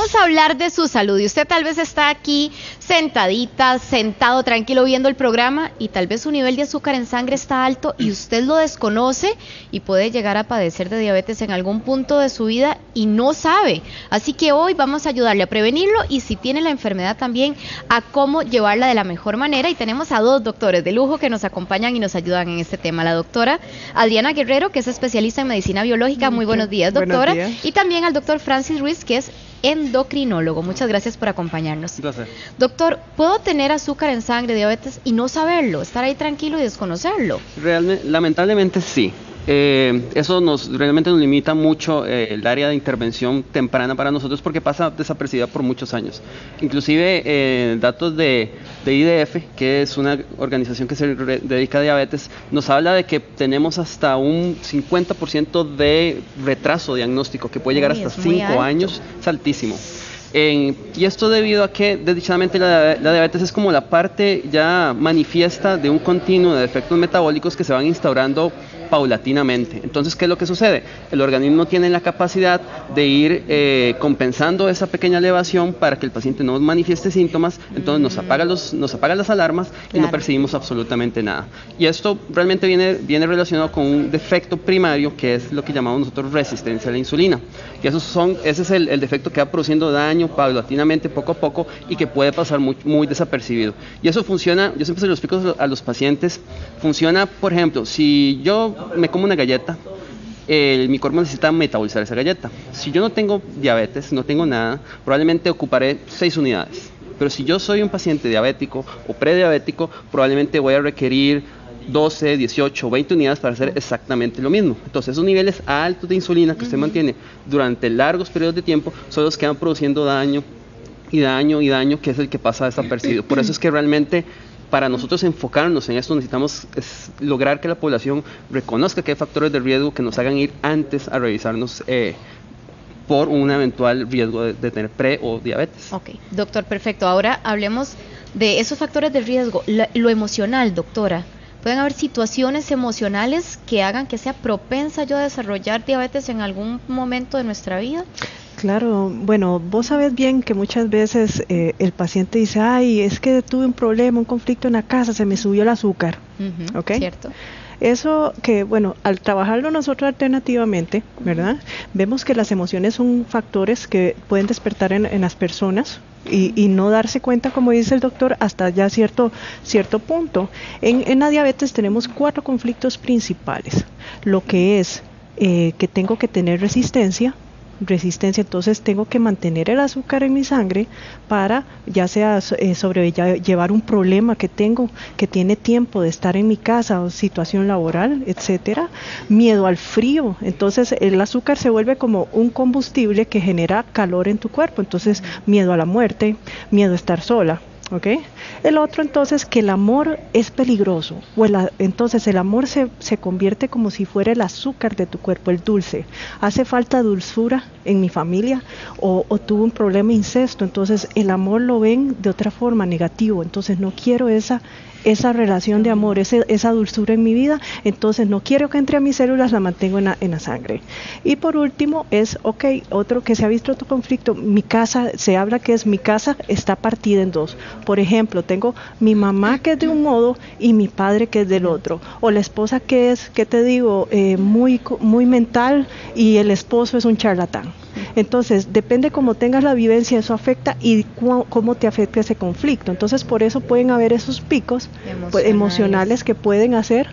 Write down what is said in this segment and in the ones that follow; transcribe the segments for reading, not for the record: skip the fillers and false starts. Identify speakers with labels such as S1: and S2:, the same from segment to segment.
S1: vamos a hablar de su salud y usted tal vez está aquí sentadita, sentado, tranquilo viendo el programa y tal vez su nivel de azúcar en sangre está alto y usted lo desconoce y puede llegar a padecer de diabetes en algún punto de su vida y no sabe. Así que hoy vamos a ayudarle a prevenirlo y si tiene la enfermedad también a cómo llevarla de la mejor manera y tenemos a dos doctores de lujo que nos acompañan y nos ayudan en este tema. La doctora Adriana Guerrero, que es especialista en medicina biológica. Muy buenos días, doctora.
S2: Buenos días.
S1: Y también al doctor Francis Ruiz, que es endocrinólogo. Muchas gracias por acompañarnos.
S2: Gracias.
S1: Doctor, ¿puedo tener azúcar en sangre, diabetes y no saberlo? Estar ahí tranquilo y desconocerlo.
S2: Realmente, lamentablemente sí. Eso realmente nos limita mucho el área de intervención temprana para nosotros porque pasa desapercibida por muchos años. Inclusive datos de IDF, que es una organización que se dedica a diabetes, nos habla de que tenemos hasta un 50% de retraso diagnóstico que puede llegar hasta 5 años. Es altísimo. Y esto debido a que desdichadamente la diabetes es como la parte ya manifiesta de un continuo de defectos metabólicos que se van instaurando paulatinamente. Entonces, ¿qué es lo que sucede? El organismo tiene la capacidad de ir compensando esa pequeña elevación para que el paciente no manifieste síntomas, entonces nos apaga las alarmas y no percibimos absolutamente nada. Y esto realmente viene relacionado con un defecto primario que es lo que llamamos nosotros resistencia a la insulina. Y ese es el defecto que va produciendo daño paulatinamente, poco a poco, y que puede pasar muy desapercibido. Y eso funciona, yo siempre se lo explico a los pacientes, funciona, por ejemplo, si yo me como una galleta, mi cuerpo necesita metabolizar esa galleta. Si yo no tengo diabetes, no tengo nada, probablemente ocuparé 6 unidades. Pero si yo soy un paciente diabético o prediabético, probablemente voy a requerir 12, 18, 20 unidades para hacer exactamente lo mismo. Entonces, esos niveles altos de insulina que usted mantiene durante largos periodos de tiempo son los que van produciendo daño, que es el que pasa desapercibido. Por eso es que realmente para nosotros enfocarnos en esto necesitamos lograr que la población reconozca que hay factores de riesgo que nos hagan ir antes a revisarnos por un eventual riesgo de tener pre o diabetes.
S1: Ok, doctor, perfecto. Ahora hablemos de esos factores de riesgo. Lo emocional, doctora. ¿Pueden haber situaciones emocionales que hagan que sea propensa yo a desarrollar diabetes en algún momento de nuestra vida?
S3: Claro, bueno, vos sabés bien que muchas veces el paciente dice, ay, es que tuve un problema, un conflicto en la casa, se me subió el azúcar, ¿ok?
S1: Cierto.
S3: Eso que, bueno, al trabajarlo nosotros alternativamente, ¿verdad? Vemos que las emociones son factores que pueden despertar en las personas y no darse cuenta, como dice el doctor, hasta ya cierto punto. En la diabetes tenemos 4 conflictos principales. Lo que es que tengo que tener resistencia, entonces tengo que mantener el azúcar en mi sangre para ya sea sobrellevar un problema que tengo, que tiene tiempo de estar en mi casa o situación laboral, etcétera. Miedo al frío, entonces el azúcar se vuelve como un combustible que genera calor en tu cuerpo, entonces miedo a la muerte, miedo a estar sola. ¿Okay? El otro entonces que el amor es peligroso, entonces el amor se convierte como si fuera el azúcar de tu cuerpo, el dulce. Hace falta dulzura en mi familia o tuve un problema incesto, entonces el amor lo ven de otra forma, negativo, entonces no quiero esa relación de amor, esa dulzura en mi vida, entonces no quiero que entre a mis células, la mantengo en la sangre. Y por último es, otro que se ha visto otro conflicto, mi casa, se habla que mi casa está partida en 2. Por ejemplo, tengo mi mamá que es de un modo y mi padre que es del otro, o la esposa que es, ¿qué te digo?, muy mental y el esposo es un charlatán. Entonces, depende cómo tengas la vivencia, eso afecta y cómo te afecta ese conflicto. Entonces, por eso pueden haber esos picos emocionales que pueden hacer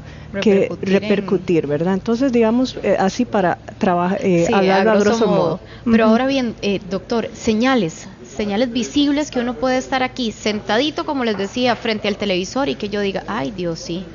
S3: repercutir, ¿verdad? Entonces, digamos, así para trabajar, hablarlo a grosso modo.
S1: Pero ahora bien, doctor, señales visibles que uno puede estar aquí sentadito, como les decía, frente al televisor y que yo diga, ay Dios, sí,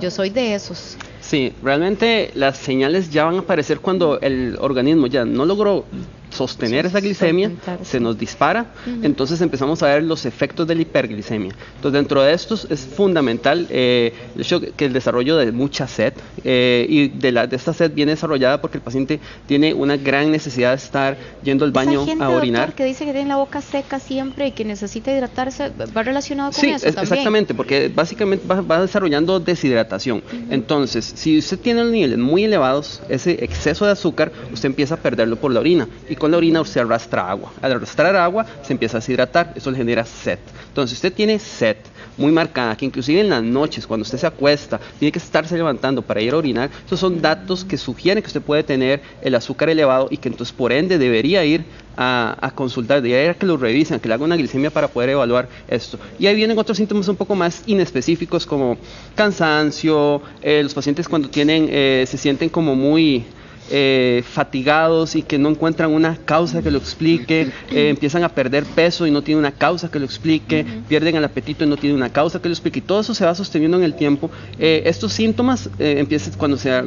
S1: yo soy de esos.
S2: Sí, realmente las señales ya van a aparecer cuando el organismo ya no logró sostener esa glicemia, se nos dispara, entonces empezamos a ver los efectos de la hiperglicemia. Entonces, dentro de estos es fundamental el hecho que el desarrollo de mucha sed, y de esta sed viene desarrollada porque el paciente tiene una gran necesidad de estar yendo al baño a orinar.
S1: Doctor, que dice que tiene la boca seca siempre y que necesita hidratarse, ¿va relacionado con eso también? Sí,
S2: exactamente, porque básicamente va desarrollando deshidratación. Entonces, si usted tiene los niveles muy elevados, ese exceso de azúcar, usted empieza a perderlo por la orina. Y con la orina usted arrastra agua. Al arrastrar agua se empieza a deshidratar, eso le genera sed. Entonces, si usted tiene sed muy marcada, que inclusive en las noches, cuando usted se acuesta, tiene que estarse levantando para ir a orinar, esos son datos que sugieren que usted puede tener el azúcar elevado y que entonces por ende debería ir a consultar, debería ir a que lo revisen, que le hagan una glicemia para poder evaluar esto. Y ahí vienen otros síntomas un poco más inespecíficos como cansancio, los pacientes cuando tienen, se sienten como muy fatigados y que no encuentran una causa que lo explique, empiezan a perder peso y no tienen una causa que lo explique, pierden el apetito y no tienen una causa que lo explique, y todo eso se va sosteniendo en el tiempo. Estos síntomas empiezan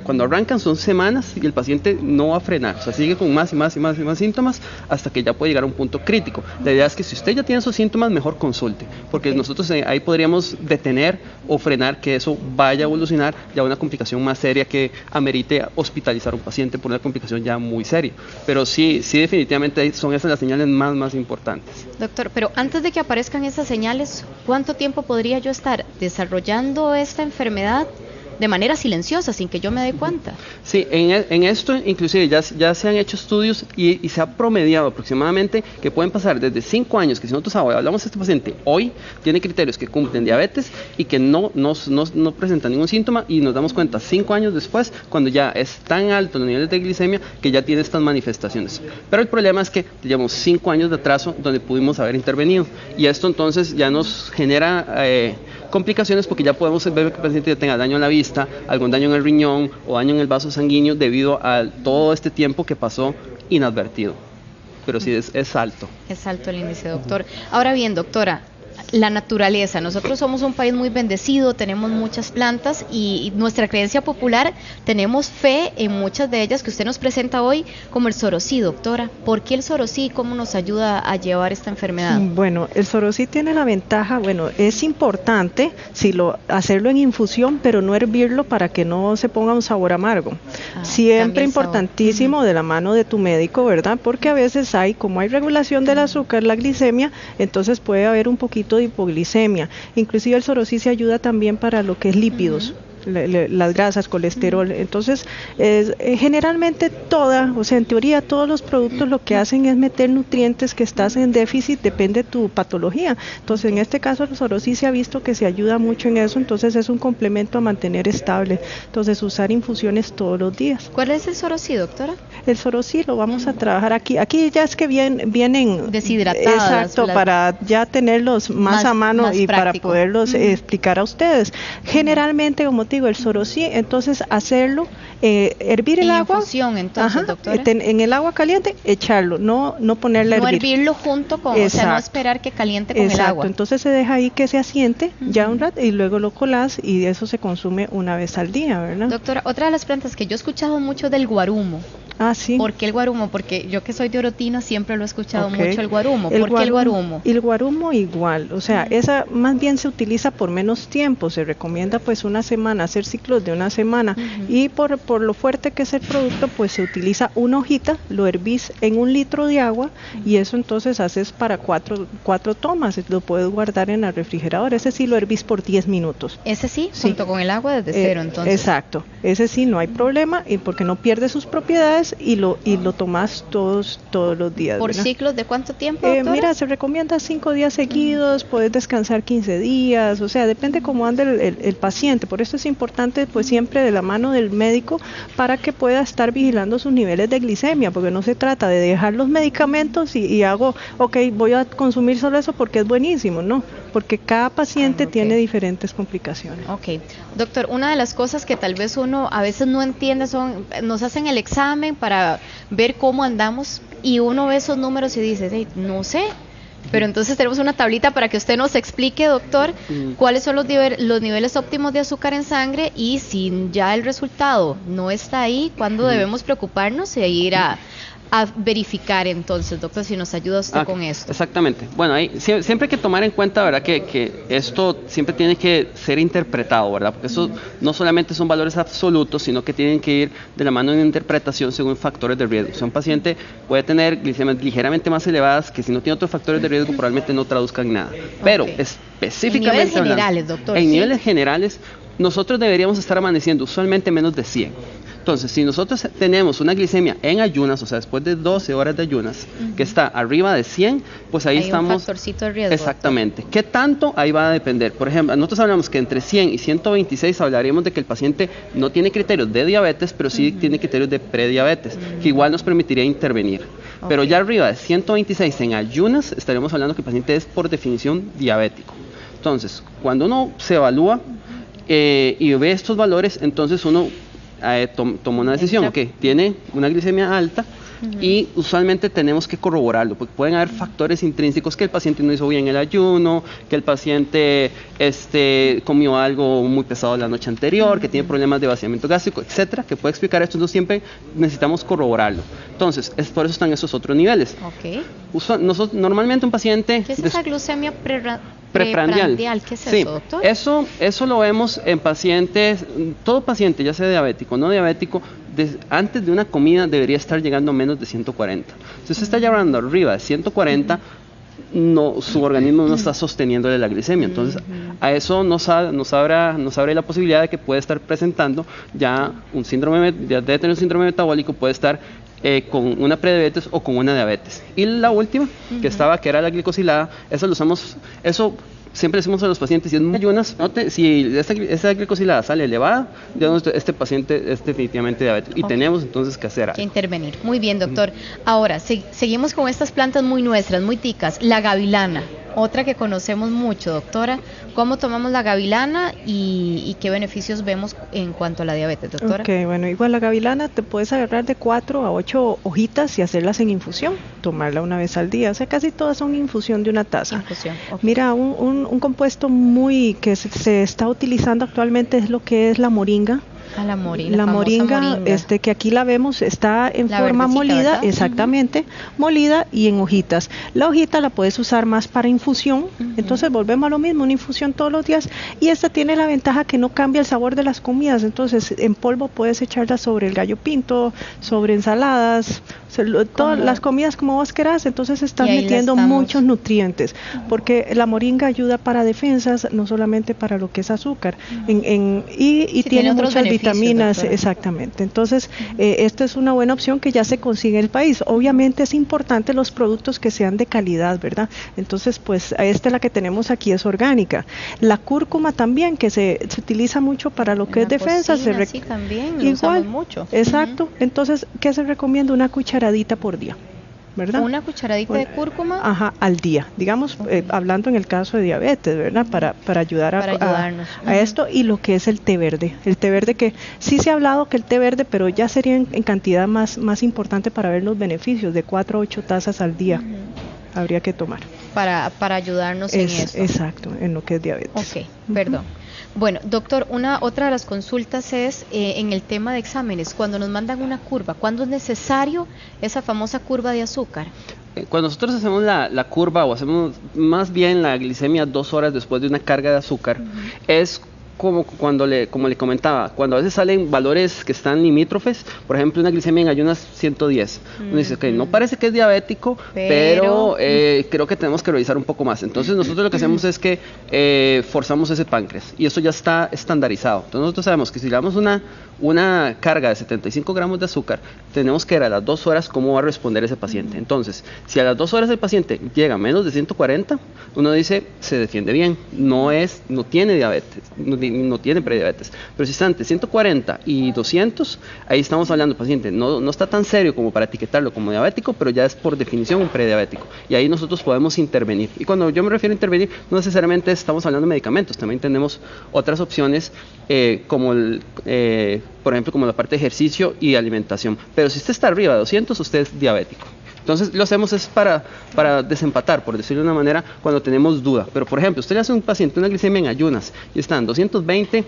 S2: cuando arrancan, son semanas y el paciente no va a frenar, o sea, sigue con más y más y más y más síntomas hasta que ya puede llegar a un punto crítico. La idea es que si usted ya tiene esos síntomas, mejor consulte, porque nosotros ahí podríamos detener o frenar que eso vaya a evolucionar ya a una complicación más seria que amerite hospitalizar a un paciente por una complicación ya muy seria. Pero sí definitivamente son esas las señales más importantes.
S1: Doctor, pero antes de que aparezcan esas señales, ¿cuánto tiempo podría yo estar desarrollando esta enfermedad de manera silenciosa, sin que yo me dé cuenta?
S2: Sí, en esto inclusive ya se han hecho estudios y se ha promediado aproximadamente que pueden pasar desde 5 años, que si nosotros hablamos de este paciente hoy, tiene criterios que cumplen diabetes y que no presenta ningún síntoma, y nos damos cuenta 5 años después, cuando ya es tan alto los niveles de glicemia que ya tiene estas manifestaciones. Pero el problema es que llevamos 5 años de atraso donde pudimos haber intervenido, y esto entonces ya nos genera complicaciones, porque ya podemos ver que el paciente ya tenga daño en la vista, algún daño en el riñón o daño en el vaso sanguíneo debido a todo este tiempo que pasó inadvertido. Pero sí es alto.
S1: Es alto el índice, doctor. Ahora bien, doctora, la naturaleza. Nosotros somos un país muy bendecido, tenemos muchas plantas y nuestra creencia popular, tenemos fe en muchas de ellas que usted nos presenta hoy, como el sorosí, doctora. ¿Por qué el sorosí? ¿Cómo nos ayuda a llevar esta enfermedad?
S3: Bueno, el sorosí tiene la ventaja, es importante hacerlo en infusión, pero no hervirlo para que no se ponga un sabor amargo. Siempre importantísimo de la mano de tu médico, ¿verdad? Porque a veces como hay regulación del azúcar, la glicemia, entonces puede haber un poquito de hipoglicemia. Inclusive el sorosí se ayuda también para lo que es lípidos. Las grasas, colesterol. Entonces, generalmente en teoría todos los productos lo que hacen es meter nutrientes que estás en déficit, depende de tu patología. Entonces, en este caso el sorosí se ha visto que se ayuda mucho en eso, entonces es un complemento a mantener estable. Entonces, usar infusiones todos los días.
S1: ¿Cuál es el sorosí, doctora?
S3: El sorosí lo vamos a trabajar aquí. Aquí ya es que vienen
S1: deshidratadas.
S3: Exacto, para ya tenerlos más a mano y práctico, para poderlos explicar a ustedes. Generalmente, como te digo, el sorosí, entonces hacerlo, hervir el agua.
S1: Infusión, entonces, doctora.
S3: En el agua caliente, echarlo, no ponerle a hervir.
S1: No hervirlo junto con, o sea, no esperar que caliente con el agua.
S3: Entonces se deja ahí que se asiente ya un rato y luego lo colás y eso se consume una vez al día, ¿verdad?
S1: Doctora, otra de las plantas que yo he escuchado mucho del guarumo.
S3: Sí.
S1: ¿Por qué el guarumo? Porque yo que soy de Orotino siempre lo he escuchado mucho el guarumo. ¿Por qué el guarumo?
S3: El guarumo igual, o sea, esa más bien se utiliza por menos tiempo, se recomienda pues una semana, hacer ciclos de una semana y por lo fuerte que es el producto, pues se utiliza una hojita, lo hervís en 1 litro de agua y eso entonces haces para 4 tomas, lo puedes guardar en el refrigerador, ese sí lo hervís por 10 minutos.
S1: Ese sí, junto con el agua desde cero entonces.
S3: Exacto, ese sí no hay problema y porque no pierde sus propiedades y lo tomas todos los días.
S1: ¿Por
S3: ¿verdad?
S1: ciclos de cuánto tiempo, doctora?
S3: Mira, se recomienda 5 días seguidos, puedes descansar 15 días, o sea, depende cómo ande el paciente, por eso es importante pues siempre de la mano del médico para que pueda estar vigilando sus niveles de glicemia, porque no se trata de dejar los medicamentos y voy a consumir solo eso porque es buenísimo, no, porque cada paciente tiene diferentes complicaciones.
S1: Ok, doctor, una de las cosas que tal vez uno a veces no entiende nos hacen el examen para ver cómo andamos y uno ve esos números y dice, hey, no sé. Pero entonces tenemos una tablita para que usted nos explique, doctor, cuáles son los niveles óptimos de azúcar en sangre y si ya el resultado no está ahí, ¿cuándo debemos preocuparnos e ir a verificar entonces, doctor, si nos ayuda usted con esto?
S2: Exactamente. Bueno, ahí siempre hay que tomar en cuenta, ¿verdad?, que esto siempre tiene que ser interpretado, ¿verdad? Porque eso no solamente son valores absolutos, sino que tienen que ir de la mano de una interpretación según factores de riesgo. O sea, un paciente puede tener glicemias ligeramente más elevadas que si no tiene otros factores de riesgo probablemente no traduzcan nada. Pero específicamente
S1: en niveles generales, doctor.
S2: En niveles generales, nosotros deberíamos estar amaneciendo usualmente menos de 100. Entonces, si nosotros tenemos una glicemia en ayunas, o sea, después de 12 horas de ayunas, que está arriba de 100, pues ahí estamos...
S1: un factorcito de riesgo.
S2: Exactamente. ¿Qué tanto? Ahí va a depender. Por ejemplo, nosotros hablamos que entre 100 y 126 hablaríamos de que el paciente no tiene criterios de diabetes, pero sí tiene criterios de prediabetes, que igual nos permitiría intervenir. Pero ya arriba de 126 en ayunas, estaríamos hablando que el paciente es por definición diabético. Entonces, cuando uno se evalúa y ve estos valores, entonces uno toma una decisión, que tiene una glicemia alta, y usualmente tenemos que corroborarlo, porque pueden haber factores intrínsecos, que el paciente no hizo bien el ayuno, que el paciente comió algo muy pesado la noche anterior, que tiene problemas de vaciamiento gástrico, etcétera, que puede explicar esto. Entonces siempre necesitamos corroborarlo. Entonces, por eso están esos otros niveles. Normalmente un paciente...
S1: ¿Qué es esa glucemia
S2: preprandial?
S1: ¿Qué es eso, doctor?
S2: Eso lo vemos en pacientes, todo paciente, ya sea diabético o no diabético, antes de una comida debería estar llegando a menos de 140. Si usted está llevando arriba de 140, su organismo no está sosteniéndole la glicemia. Entonces, a eso nos abre la posibilidad de que puede estar presentando ya debe tener un síndrome metabólico, puede estar con una prediabetes o con una diabetes. Y la última, que era la glicosilada, eso siempre decimos a los pacientes, si es muy ayunas, si esa glicosilada sale elevada, este paciente es definitivamente diabético, y tenemos entonces que hacer algo.
S1: Que intervenir. Muy bien, doctor. Ahora, seguimos con estas plantas muy nuestras, muy ticas. La gavilana, otra que conocemos mucho, doctora. ¿Cómo tomamos la gavilana y qué beneficios vemos en cuanto a la diabetes, doctora?
S3: Ok, bueno, igual la gavilana te puedes agarrar de 4 a 8 hojitas y hacerlas en infusión, tomarla una vez al día. O sea, casi todas son infusión de una taza.
S1: Infusión, okay.
S3: Mira, un compuesto que se está utilizando actualmente es lo que es la moringa.
S1: La moringa.
S3: La moringa, que aquí la vemos, está en forma molida, ¿verdad? Exactamente, molida y en hojitas. La hojita la puedes usar más para infusión, entonces volvemos a lo mismo, una infusión todos los días, y esta tiene la ventaja que no cambia el sabor de las comidas. Entonces en polvo puedes echarla sobre el gallo pinto, sobre ensaladas, todas las comidas como vos querás. Entonces estás metiendo muchos nutrientes, porque la moringa ayuda para defensas, no solamente para lo que es azúcar, y tiene muchas vitaminas, doctora. Exactamente. Entonces, esta es una buena opción que ya se consigue en el país. Obviamente es importante los productos que sean de calidad, ¿verdad? Entonces, pues, la que tenemos aquí es orgánica. La cúrcuma también, que se utiliza mucho para lo que es defensa.
S1: Sí, también, lo usamos mucho.
S3: Exacto. Entonces, ¿qué se recomienda? Una cucharadita por día, ¿verdad?
S1: Una cucharadita de cúrcuma.
S3: Ajá, al día, digamos, hablando en el caso de diabetes, ¿verdad? Para ayudarnos a esto, y lo que es el té verde. El té verde, que sí se ha hablado que el té verde, pero ya sería en cantidad más importante para ver los beneficios, de 4 a 8 tazas al día habría que tomar.
S1: Para ayudarnos en eso.
S3: Exacto, en lo que es diabetes.
S1: Ok, perdón. Bueno, doctor, otra de las consultas es en el tema de exámenes, cuando nos mandan una curva, ¿cuándo es necesario esa famosa curva de azúcar?
S2: Cuando nosotros hacemos la curva, o hacemos más bien la glicemia 2 horas después de una carga de azúcar, es como le comentaba, cuando a veces salen valores que están limítrofes, por ejemplo una glicemia en ayunas 110, uno dice, okay, no parece que es diabético, pero creo que tenemos que revisar un poco más. Entonces nosotros lo que hacemos es que forzamos ese páncreas, y eso ya está estandarizado. Entonces nosotros sabemos que si le damos una carga de 75 gramos de azúcar, tenemos que ver a las 2 horas cómo va a responder ese paciente. Entonces, si a las 2 horas el paciente llega a menos de 140, uno dice, se defiende bien, no tiene diabetes, no tiene prediabetes. Pero si está entre 140 y 200, ahí estamos hablando, paciente no está tan serio como para etiquetarlo como diabético, pero ya es por definición un prediabético, y ahí nosotros podemos intervenir. Y cuando yo me refiero a intervenir, no necesariamente estamos hablando de medicamentos, también tenemos otras opciones, por ejemplo, como la parte de ejercicio y alimentación. Pero si usted está arriba de 200, usted es diabético. Entonces lo hacemos es para desempatar, por decirlo de una manera, cuando tenemos duda. Pero por ejemplo, usted le hace a un paciente una glicemia en ayunas y está en 220,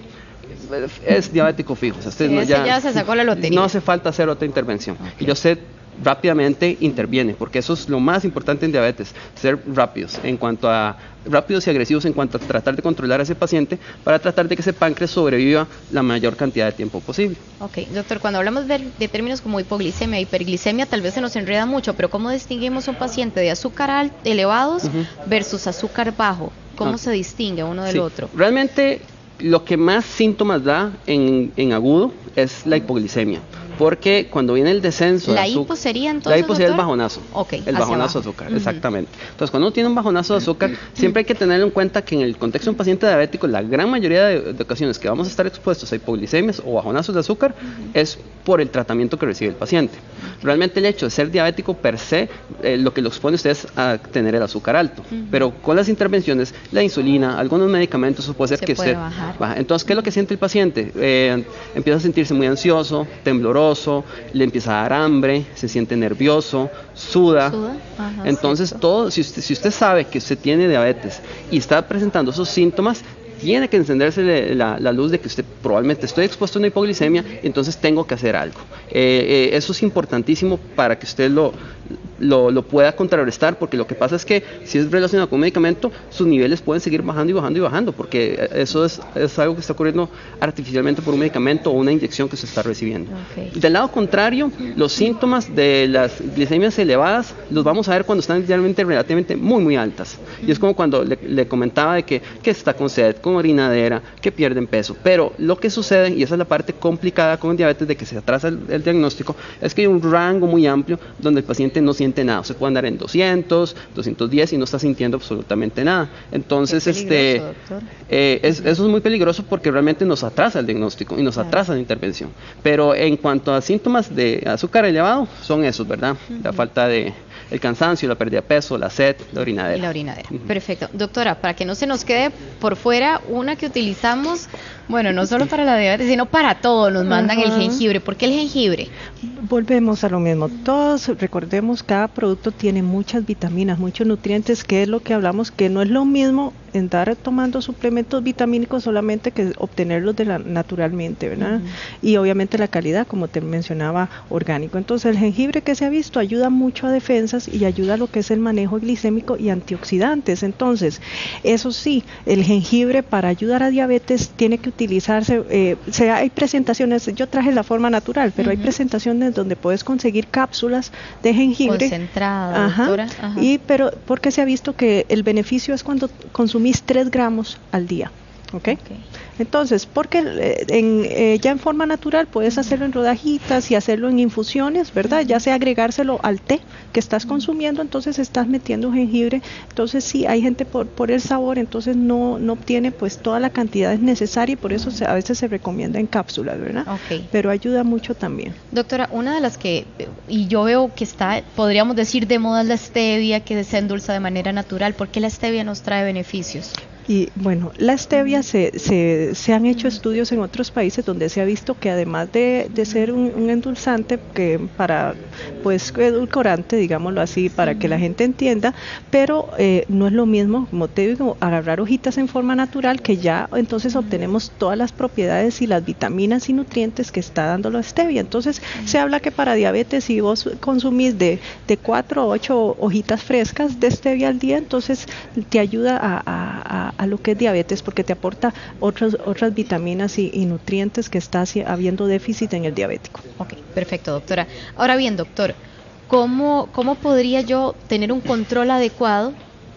S2: es diabético fijo. O sea, usted
S1: ya se sacó la lotería.
S2: No hace falta hacer otra intervención. Okay. Y usted rápidamente interviene, porque eso es lo más importante en diabetes, ser rápidos y agresivos en cuanto a tratar de controlar a ese paciente, para tratar de que ese páncreas sobreviva la mayor cantidad de tiempo posible.
S1: Ok, doctor, cuando hablamos de términos como hipoglicemia, hiperglicemia, tal vez se nos enreda mucho, pero ¿cómo distinguimos un paciente de azúcar elevados versus azúcar bajo? ¿Cómo se distingue uno del otro?
S2: Realmente Lo que más síntomas da en agudo es la hipoglicemia, porque cuando viene el descenso
S1: ¿La
S2: de azúcar,
S1: hipo sería entonces,
S2: la hipo sería el
S1: doctor?
S2: bajonazo,
S1: Ok,
S2: el
S1: hacia
S2: bajonazo de
S1: abajo.
S2: azúcar, exactamente. Entonces, cuando uno tiene un bajonazo de azúcar, siempre hay que tener en cuenta que en el contexto de un paciente diabético, la gran mayoría de ocasiones que vamos a estar expuestos a hipoglicemias o bajonazos de azúcar es por el tratamiento que recibe el paciente. Realmente el hecho de ser diabético per se, lo que lo expone a ustedes a tener el azúcar alto, pero con las intervenciones, la insulina, algunos medicamentos, eso puede ser que
S1: puede
S2: usted
S1: bajar.
S2: baja. Entonces, ¿qué es lo que siente el paciente? Empieza a sentirse muy ansioso, tembloroso, le empieza a dar hambre, se siente nervioso, suda.
S1: Ajá,
S2: Entonces,
S1: cierto.
S2: todo, si usted sabe que usted tiene diabetes y está presentando esos síntomas, tiene que encenderse la luz de que usted probablemente estoy expuesto a una hipoglicemia, entonces tengo que hacer algo. Eso es importantísimo para que usted lo pueda contrarrestar, porque lo que pasa es que si es relacionado con un medicamento, sus niveles pueden seguir bajando y bajando y bajando, porque eso es algo que está ocurriendo artificialmente por un medicamento o una inyección que se está recibiendo.
S1: Okay.
S2: Del lado contrario, los síntomas de las glicemias elevadas los vamos a ver cuando están relativamente muy altas, y es como cuando le comentaba de que está con sed, con orinadera, que pierden peso, pero lo que sucede, y esa es la parte complicada con el diabetes de que se atrasa el diagnóstico, es que hay un rango muy amplio donde el paciente no siente nada. Se puede andar en 200, 210 y no está sintiendo absolutamente nada. Entonces, eso es muy peligroso porque realmente nos atrasa el diagnóstico y nos atrasa la intervención. Pero en cuanto a síntomas de azúcar elevado, son esos, ¿verdad? La falta de el cansancio, la pérdida de peso, la sed, la orinadera.
S1: Y la orinadera. Perfecto. Doctora, para que no se nos quede por fuera, una que utilizamos, bueno, no solo para la diabetes, sino para todo, nos mandan el jengibre. ¿Por qué el jengibre?
S3: Volvemos a lo mismo. Todos, recordemos, cada producto tiene muchas vitaminas, muchos nutrientes, que es lo que hablamos, que no es lo mismo estar tomando suplementos vitamínicos solamente que obtenerlos naturalmente, ¿verdad? Y obviamente la calidad, como te mencionaba, orgánico. Entonces el jengibre, que se ha visto, ayuda mucho a defensas y ayuda a lo que es el manejo glicémico y antioxidantes. Entonces, eso sí, el jengibre para ayudar a diabetes tiene que utilizarse, hay presentaciones, yo traje la forma natural, pero hay presentaciones donde puedes conseguir cápsulas de jengibre
S1: concentrada, doctora.
S3: Pero porque se ha visto que el beneficio es cuando consumís 3 gramos al día. ¿Okay? Entonces, porque ya en forma natural puedes hacerlo en rodajitas y hacerlo en infusiones, ¿verdad? Ya sea agregárselo al té que estás consumiendo, entonces estás metiendo jengibre. Entonces sí, hay gente por el sabor, entonces no obtiene pues toda la cantidad necesaria, y por eso a veces se recomienda en cápsulas, ¿verdad? Pero ayuda mucho también.
S1: Doctora, una de las que, y yo veo que está, podríamos decir de moda, es la stevia, que se endulza de manera natural. ¿Por qué la stevia nos trae beneficios?
S3: Y bueno, la stevia se han hecho estudios en otros países donde se ha visto que además de ser un endulzante, que para pues edulcorante, digámoslo así, para que la gente entienda, pero no es lo mismo, como te digo, agarrar hojitas en forma natural, que ya entonces obtenemos todas las propiedades y las vitaminas y nutrientes que está dando la stevia. Entonces se habla que para diabetes, si vos consumís de 4 a 8 hojitas frescas de stevia al día, entonces te ayuda a lo que es diabetes, porque te aporta otras vitaminas y nutrientes que está habiendo déficit en el diabético.
S1: Ok, perfecto, doctora. Ahora bien, doctor, ¿cómo podría yo tener un control adecuado,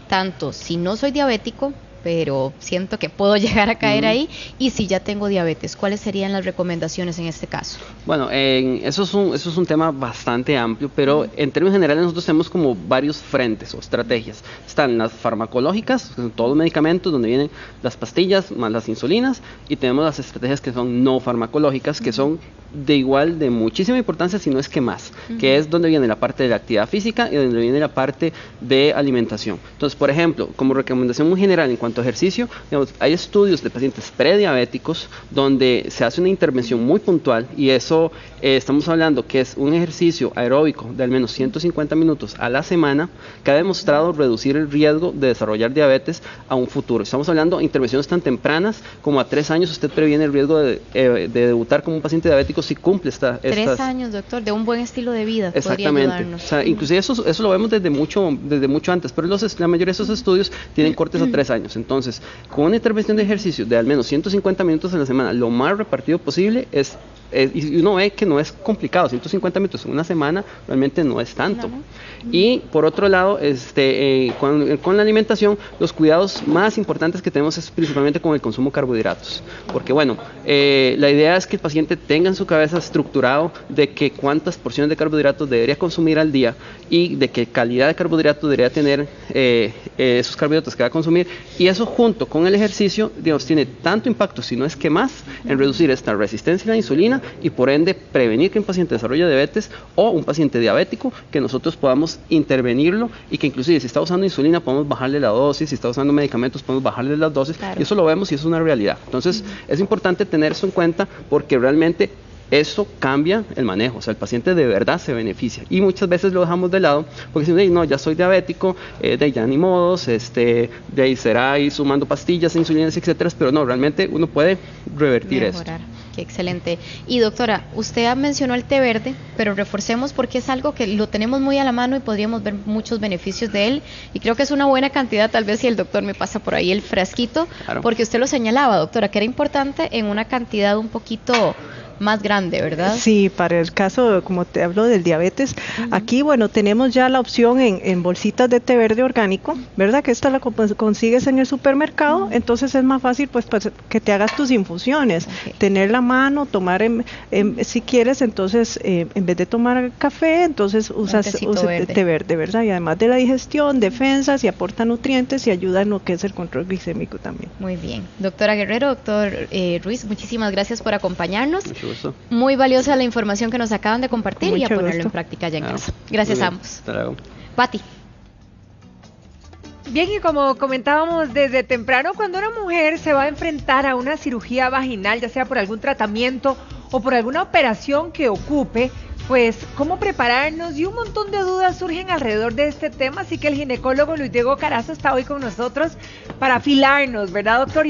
S1: tanto si no soy diabético, pero siento que puedo llegar a caer ahí, y si ya tengo diabetes? ¿Cuáles serían las recomendaciones en este caso?
S2: Bueno, eso es un tema bastante amplio, pero en términos generales nosotros tenemos como varios frentes o estrategias. Están las farmacológicas, que son todos los medicamentos, donde vienen las pastillas más las insulinas, y tenemos las estrategias que son no farmacológicas, que son de muchísima importancia, si no es que más, que es donde viene la parte de la actividad física y donde viene la parte de alimentación. Entonces, por ejemplo, como recomendación muy general en cuanto a ejercicio, digamos, hay estudios de pacientes prediabéticos donde se hace una intervención muy puntual, y eso estamos hablando que es un ejercicio aeróbico de al menos 150 minutos a la semana, que ha demostrado reducir el riesgo de desarrollar diabetes a un futuro. Estamos hablando de intervenciones tan tempranas como a 3 años usted previene el riesgo de debutar como un paciente diabético si cumple estas
S1: 3 años, doctor, de un buen estilo de vida.
S2: Exactamente. O sea, inclusive eso lo vemos desde mucho antes, pero la mayoría de esos estudios tienen cortes a 3 años. Entonces, con una intervención de ejercicio de al menos 150 minutos a la semana, lo más repartido posible, es y uno ve que no es complicado, 150 minutos en una semana realmente no es tanto. No. Y por otro lado, con la alimentación, los cuidados más importantes que tenemos es principalmente con el consumo de carbohidratos, porque bueno, la idea es que el paciente tenga en su cabeza estructurado de que cuántas porciones de carbohidratos debería consumir al día y de qué calidad de carbohidratos debería tener esos carbohidratos que va a consumir, y eso junto con el ejercicio, digamos, tiene tanto impacto, si no es que más, en reducir esta resistencia a la insulina y por ende prevenir que un paciente desarrolle diabetes o un paciente diabético, que nosotros podamos intervenirlo y que inclusive si está usando insulina podemos bajarle la dosis, si está usando medicamentos podemos bajarle las dosis, claro. Y eso lo vemos y es una realidad. Entonces es importante tener eso en cuenta porque realmente eso cambia el manejo, o sea, el paciente de verdad se beneficia y muchas veces lo dejamos de lado porque decimos, no, ya soy diabético, de ahí ya ni modos, de ahí será ir sumando pastillas, insulinas, etcétera, pero no, realmente uno puede revertir eso.
S1: Qué excelente. Y doctora, usted mencionó el té verde, pero reforcemos porque es algo que lo tenemos muy a la mano y podríamos ver muchos beneficios de él, y creo que es una buena cantidad, tal vez si el doctor me pasa por ahí el frasquito, claro. Porque usted lo señalaba, doctora, que era importante en una cantidad un poquito más grande, ¿verdad?
S3: Sí, para el caso, como te hablo del diabetes, aquí, bueno, tenemos ya la opción en bolsitas de té verde orgánico, ¿verdad? Que esta la consigues en el supermercado, entonces es más fácil pues que te hagas tus infusiones, tener la mano, tomar, si quieres, entonces, en vez de tomar café, entonces usas té verde, ¿verdad? Y además de la digestión, defensas y aporta nutrientes y ayuda en lo que es el control glicémico también.
S1: Muy bien. Doctora Guerrero, doctor Ruiz, muchísimas gracias por acompañarnos. Muy valiosa la información que nos acaban de compartir y a ponerlo en práctica ya en casa. Gracias a ambos.
S2: Hasta luego.
S1: Pati.
S4: Bien, y como comentábamos desde temprano, cuando una mujer se va a enfrentar a una cirugía vaginal, ya sea por algún tratamiento o por alguna operación que ocupe, pues cómo prepararnos, y un montón de dudas surgen alrededor de este tema, así que el ginecólogo Luis Diego Carazo está hoy con nosotros para afilarnos, ¿verdad, doctor?